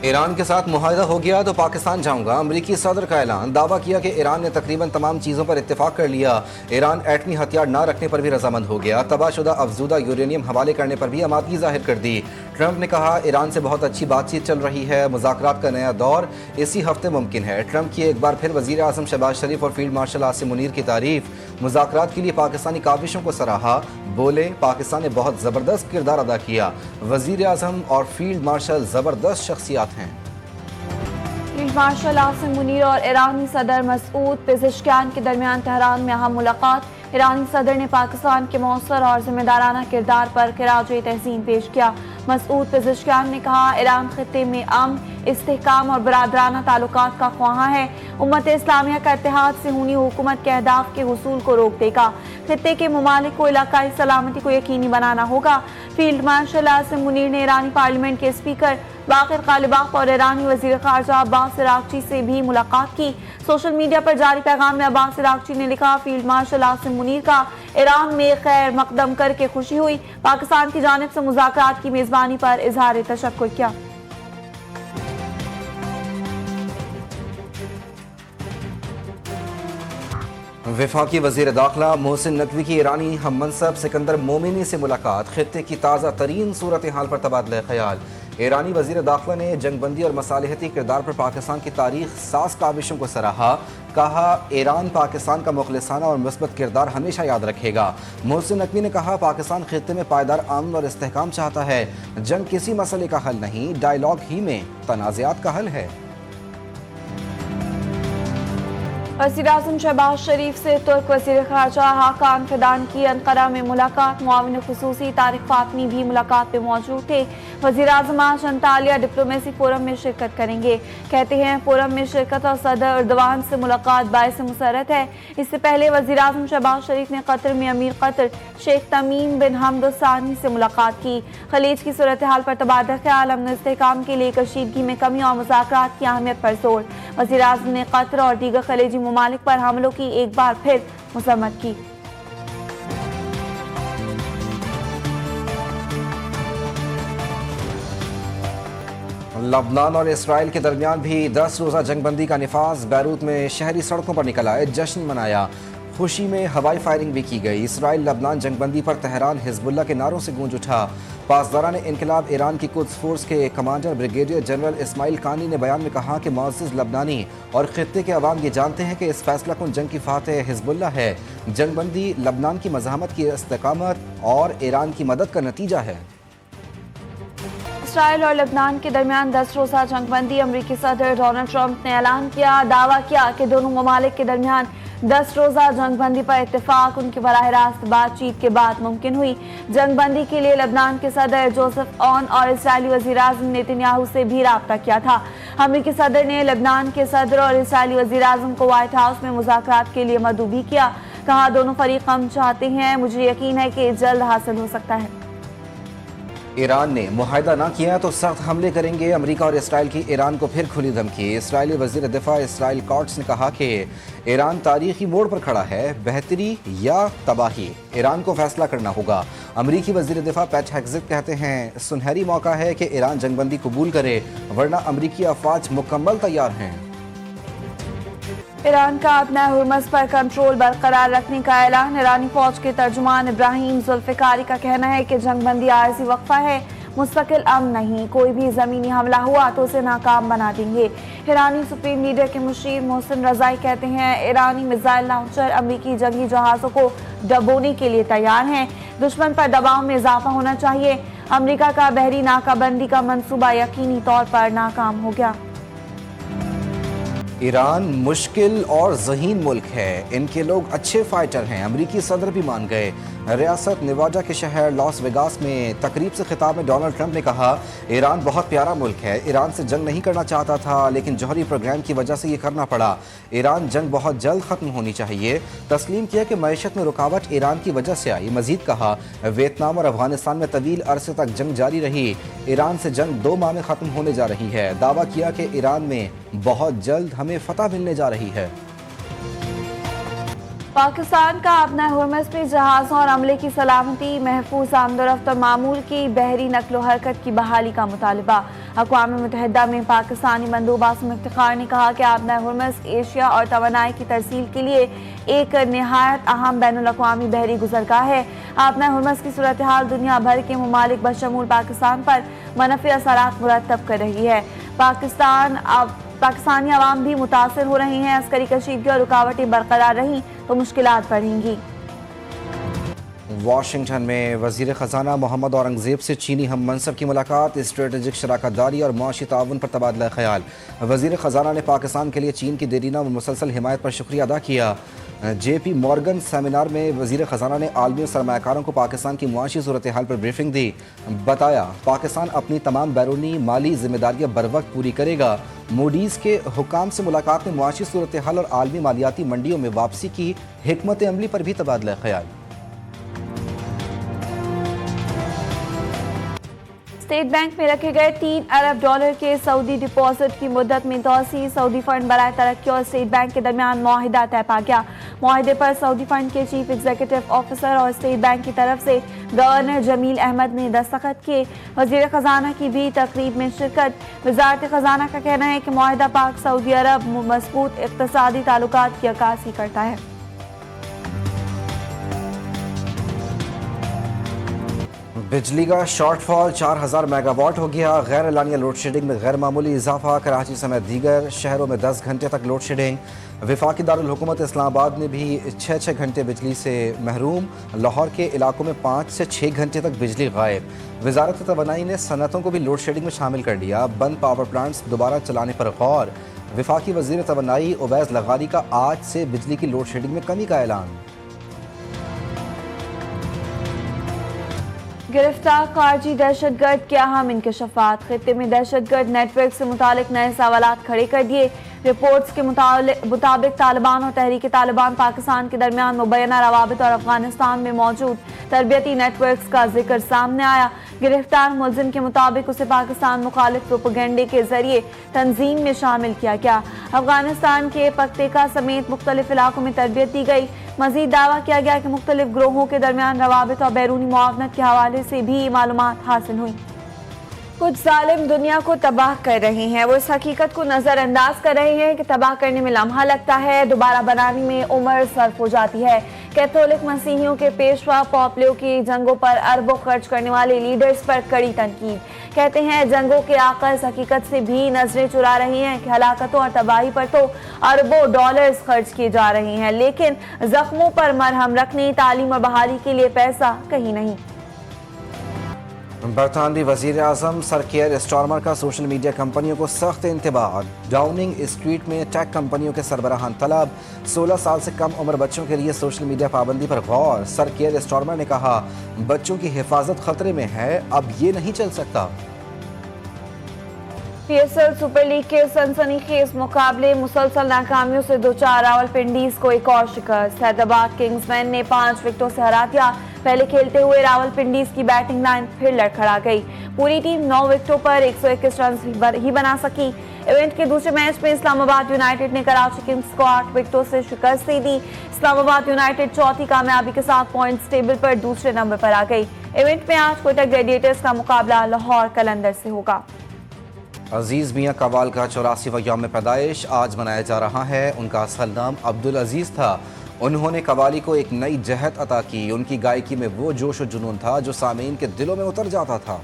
Iran के साथ मुआहदा हो गया तो पाकिस्तान जाऊंगा, अमरीकी सदर का ऐलान। दावा किया कि ईरान ने तकरीबन तमाम चीज़ों पर इत्तेफाक कर लिया। ईरान एटमी हथियार न रखने पर भी रजामंद हो गया। तबाहशुदा अफजूदा यूरेनियम हवाले करने पर भी आमादगी जाहिर कर दी। ट्रंप ने कहा ईरान से बहुत अच्छी बातचीत चल रही है, मुज़ाकरात का नया दौर इसी हफ्ते मुमकिन है। ट्रंप की एक बार फिर वज़ीर आज़म शहबाज शरीफ और फील्ड मार्शल आसिम मुनीर की तारीफ। मुज़ाकरात के लिए पाकिस्तानी काविशों को सराहा, बोले पाकिस्तान ने बहुत ज़बरदस्त किरदार अदा किया। वज़ीर आज़म और फील्ड मार्शल ज़बरदस्त शख्सियात हैं। फील्ड मार्शल आसिम मुनीर और ईरानी सदर मसूद पेज़ेश्कियान के दरमियान तेहरान में अहम मुलाकात। ईरानी सदर ने पाकिस्तान के मौसर और जिम्मेदाराना किरदार पर खिराज तहसीन पेश किया। मसूद पेज़ेश्कियान ने कहा ईरान खित्ते में अमन, इस्तेहकाम और बरादराना ताल्लुकात का ख्वाहां है। उम्मत इस्लामिया का इत्तेहाद सेहूनी हुकूमत के अहदाफ के हुसूल को रोक देगा। खित्ते के ममालिक को इलाकाई सलामती को यकीनी बनाना होगा। फील्ड मार्शल आसिम मुनीर ने ईरानी पार्लियामेंट के स्पीकर बाक़िर ग़ालिबाफ और ईरानी वज़ीर ख़ारजा अब्बास अराग़ची से भी मुलाकात की। सोशल मीडिया पर जारी पैगाम में अब्बास अराग़ची ने लिखा, फील्ड मार्शल आसिम मुनीर का ईरान में खैर मकदम करके खुशी हुई। पाकिस्तान की जानिब से मुज़ाकरात की मेज़बानी पर इज़हार तशक्कुर किया। वफाकी वज़ीर दाखिला मोहसिन नकवी की ईरानी हम मनसब सिकंदर मोमिनी से मुलाकात। खित्ते की ताज़ा तरीन सूरत हाल पर तबादला ख्याल। ईरानी वज़ीर दाखिला ने जंगबंदी और मसालिहती किरदार पर पाकिस्तान की तारीख साज काविशों को सराहा। कहा ईरान पाकिस्तान का मुखलिसाना और मुस्बत किरदार हमेशा याद रखेगा। मोहसिन नकवी ने कहा पाकिस्तान खित्ते में पायदार अमन और इस्तेहकाम चाहता है। जंग किसी मसले का हल नहीं, डायलॉग ही में तनाज़ात का हल है। वज़ीर आज़म शहबाज शरीफ से तुर्क वज़ीर ख़ारजा हाकान फिदान की अंकारा में मुलाकात। मुआविन ख़ुसूसी तारिक फ़ातमी भी मुलाकात में मौजूद थे। वज़ीर आज़म आज अंतालिया डिप्लोमेसी फोरम में शिरकत करेंगे। कहते हैं फोरम में शिरकत और सदर अर्दवान से मुलाकात बायस मुसरत है। इससे पहले वज़ीर आज़म शहबाज शरीफ ने कतर में अमीर कतर शेख तमीम बिन हमद सानी से मुलाकात की। खलीज की सूरत हाल पर तबादला ख्याल, अमन इस्तेहकाम के लिए कशीदगी में कमी और मुज़ाकरात की अहमियत पर जोर। वज़ीर आज़म ने कतर और दीगर खलीजी ममालिक पर हमलों की एक बार फिर मज़म्मत की। लबनान और इसराइल के दरमियान भी 10 रोज़ा जंगबंदी का निफाज। बैरूत में शहरी सड़कों पर निकल आए, जश्न मनाया। खुशी में हवाई फायरिंग भी की गई। इसराइल लबनान जंगबंदी पर तेहरान हिजबुल्ला के नारों से गूंज उठा। पासदारान इनकलाब ईरान की कुद्स फोर्स के कमांडर ब्रिगेडियर जनरल इस्माइल कानी ने बयान में कहा कि मुअज़्ज़िज़ लबनानी और खित्ते के अवाम ये जानते हैं कि इस फैसला कुन जंग की फातेह हिजबुल्ला है। जंगबंदी लबनान की मज़ाहमत की इस्तेकामत और ईरान की मदद का नतीजा है। इसराइल और लबनान के दरमियान 10 रोज़ा जंगबंदी। अमरीकी सदर डोनाल्ड ट्रंप ने ऐलान किया, दावा किया कि दोनों ममालिक के दरमियान 10 रोज़ा जंगबंदी पर इत्तेफाक उनकी बराह रास्त बातचीत के बाद मुमकिन हुई। जंगबंदी के लिए लबनान के सदर जोसेफ ऑन और इसराइली वज़ीर आज़म नेतन्याहू से भी राब्ता किया था। अमरीकी सदर ने लबनान के सदर और इसराइली वज़ीर आज़म को व्हाइट हाउस में मुज़ाकरात के लिए मदऊ भी किया। कहा दोनों फरीक हम चाहते हैं, मुझे यकीन है कि जल्द हासिल हो सकता है। ईरान ने मुआहदा ना किया तो सख्त हमले करेंगे। अमेरिका और इसराइल की ईरान को फिर खुली धमकी। इसराइली वज़ीर दिफा इसराइल कॉट्स ने कहा कि ईरान तारीखी मोड़ पर खड़ा है, बेहतरी या तबाही ईरान को फैसला करना होगा। अमेरिकी वज़ीर दिफा पैट हेग्ज़िट कहते हैं सुनहरी मौका है कि ईरान जंगबंदी कबूल करे, वरना अमेरिकी अफवाज मुकम्मल तैयार हैं। ईरान का अपना हुर्मज़ पर कंट्रोल बरकरार रखने का ऐलान। ईरानी फौज के तर्जुमान इब्राहिम जुल्फ़िकारी का कहना है कि जंगबंदी आरज़ी वक्फा है, मुस्तकिल अमन नहीं। कोई भी ज़मीनी हमला हुआ तो उसे नाकाम बना देंगे। ईरानी सुप्रीम लीडर के मुशीर मोहसिन रज़ाई कहते हैं ईरानी मिसाइल लॉन्चर अमरीकी जंगी जहाज़ों को डबोने के लिए तैयार हैं। दुश्मन पर दबाव में इजाफा होना चाहिए। अमरीका का बहरी नाकाबंदी का मंसूबा यकीनी तौर पर नाकाम हो गया। ईरान मुश्किल और ज़हीन मुल्क है, इनके लोग अच्छे फाइटर हैं। अमरीकी सदर भी मान गए। रियासत नेवाडा के शहर लॉस वेगास में तकरीब से खिताब में डोनाल्ड ट्रंप ने कहा ईरान बहुत प्यारा मुल्क है। ईरान से जंग नहीं करना चाहता था, लेकिन जौहरी प्रोग्राम की वजह से ये करना पड़ा। ईरान जंग बहुत जल्द ख़त्म होनी चाहिए। तस्लीम किया कि मईशत में रुकावट ईरान की वजह से आई। मजीद कहा वियतनाम और अफगानिस्तान में तवील अरसे तक जंग जारी रही। ईरान से जंग 2 माह में ख़त्म होने जा रही है। दावा किया कि ईरान में बहुत जल्द हमें फतह मिलने जा रही है। पाकिस्तान का अपना हुर्मस में जहाज़ों और अमले की सलामती, महफूज आमदोरफ्त और मामूल की बहरी नकलो हरकत की बहाली का मुतालबा। अक़वाम मुत्तहिदा में पाकिस्तानी मंदूब आसिम इफ्तिखार ने कहा कि अपना हुर्मस एशिया और तवानाई की तरसील के लिए एक नहायत अहम बैनुल अक़वामी बहरी गुज़रगाह है। अपना हुर्मस की सूरत हाल दुनिया भर के ममालिक बशमूल पाकिस्तान पर मनफ़ी असरात मुरतब कर रही है। पाकिस्तानी अवाम भी मुतासर हो रहे हैं। अस्करी कशीदगी और रुकावटें बरकरार रहीं तो मुश्किलात बढ़ेंगी। वाशिंगटन में वज़ीर ख़जाना मोहम्मद औरंगज़ेब से चीनी हम मनसब की मुलाकात, स्ट्रेटजिक शराकतदारी और मुआशी ताउन पर तबादला ख्याल। वज़ीर ख़जाना ने पाकिस्तान के लिए चीन की देरीना व मुसलसल हिमायत पर शुक्रिया अदा किया। JP मॉर्गन सेमिनार में वज़ीर ख़जाना ने आलमी सरमायाकारों को पाकिस्तान की मुआशी सूरत हाल पर ब्रीफिंग दी। बताया पाकिस्तान अपनी तमाम बैरूनी माली जिम्मेदारियाँ बर वक्त पूरी करेगा। मूडीज़ के हुकाम से मुलाकात में मुआशी सूरत हाल और आलमी मालियाती मंडियों में वापसी की हिकमत अमली पर भी तबादला ख्याल। स्टेट बैंक में रखे गए $3 अरब के सऊदी डिपॉजिट की मुद्दत में तोसी, सऊदी फंड बराए तरक्की और स्टेट बैंक के दरमियान मुआहिदा तय पा गया। मुआहिदे पर सऊदी फंड के चीफ एग्जीक्यूटिव ऑफिसर और स्टेट बैंक की तरफ से गवर्नर जमील अहमद ने दस्तखत किए। वज़ीर ख़जाना की भी तकरीब में शिरकत। वज़ारत ख़जाना का कहना है कि मुआहिदा पाक सऊदी अरब मजबूत इक़्तिसादी ताल्लुकात की अक्कासी करता है। बिजली का शॉर्टफॉल 4000 मेगावाट हो गया। गैर एलानिया लोड शेडिंग में गैर मामूली इजाफा। कराची समेत दीगर शहरों में 10 घंटे तक लोड शेडिंग। वफाकी दारुल हुकूमत इस्लामाबाद में भी 6-6 घंटे बिजली से महरूम। लाहौर के इलाकों में 5 से 6 घंटे तक बिजली गायब। वजारत तवानाई ने सनतों को भी लोड शेडिंग में शामिल कर लिया। बंद पावर प्लांट्स दोबारा चलाने पर गौर। वफाकी वजीर तवानाई उवैस लगारी का आज से बिजली की लोड शेडिंग में कमी का ऐलान। गिरफ्तार खारजी दहशतगर्द के अहम इंकशाफात। खित्ते में दहशतगर्द नेटवर्क से मुतालिक नए सवालात खड़े कर दिए। रिपोर्ट्स के मुताबिक तालिबान और तहरीक तालिबान पाकिस्तान के दरमियान मुबैना रवाबित और अफगानिस्तान में मौजूद तरबियती नेटवर्क्स का जिक्र सामने आया। गिरफ्तार मुलजिम के मुताबिक उसे पाकिस्तान मुखालिफ प्रोपेगेंडे के जरिए तंजीम में शामिल किया गया। अफगानिस्तान के पख्तेका समेत मुख्तलिफ इलाकों में तरबियत दी गई। मजीद दावा किया गया कि मुख्तलिफ ग्रोहों के दरमियान रवाबित और बैरूनी मुआवनत के हवाले से भी मालूमात हासिल हुई। कुछ जालिम दुनिया को तबाह कर रहे हैं। वो इस हकीकत को नज़रअंदाज कर रहे हैं कि तबाह करने में लम्हा लगता है, दोबारा बनाने में उम्र सर्फ हो जाती है। कैथोलिक मसीहियों के पेशवा पोपलियो की जंगों पर अरबों खर्च करने वाले लीडर्स पर कड़ी तनकीद। कहते हैं जंगों के आका इस हकीकत से भी नजरें चुरा रही हैं कि हलाकतों और तबाही पर तो अरबों डॉलर्स खर्च किए जा रहे हैं, लेकिन जख्मों पर मरहम रखने, तालीम और बहाली के लिए पैसा कहीं नहीं। बरतानवी वज़ीर आज़म सर केयर स्टारमर का सोशल मीडिया कंपनियों को सख्त इंतबाह। डाउनिंग स्ट्रीट में टेक कंपनियों के सरबराहान तलब। 16 साल से कम उम्र बच्चों के लिए सोशल मीडिया पाबंदी पर गौर। सर केयर स्टारमर ने कहा बच्चों की हिफाजत खतरे में है, अब ये नहीं चल सकता। PSL सुपर लीग के सनसनीखेज मुकाबले मुसलसल नाकामियों से दो चार। रावलपिंडीज को एक और शिकस्त। हैदराबाद किंग्समैन ने 5 विकेटों से हरा दिया। पहले खेलते हुए रावलपिंडीज की बैटिंग लाइन फिर लड़खड़ा गई। पूरी टीम 9 विकेटों पर 121 रन ही बना सकी। इवेंट के दूसरे मैच में इस्लामाबाद यूनाइटेड ने कराची किंग्स को 8 विकेटों से शिकस्त दे दी। इस्लामाबाद यूनाइटेड चौथी कामयाबी के साथ पॉइंट्स टेबल पर दूसरे नंबर पर आ गई। इवेंट में आज कोयटा ग्लेडिएटर्स का मुकाबला लाहौर कलंदर से होगा। अजीज मियाँ कवाल का 84वां यौम पैदाइश आज मनाया जा रहा है। उनका असल नाम अब्दुल अजीज था। उन्होंने कवाली को एक नई जहत अता की। उनकी गायकी में वो जोश और जुनून था जो सामीन के दिलों में उतर जाता था।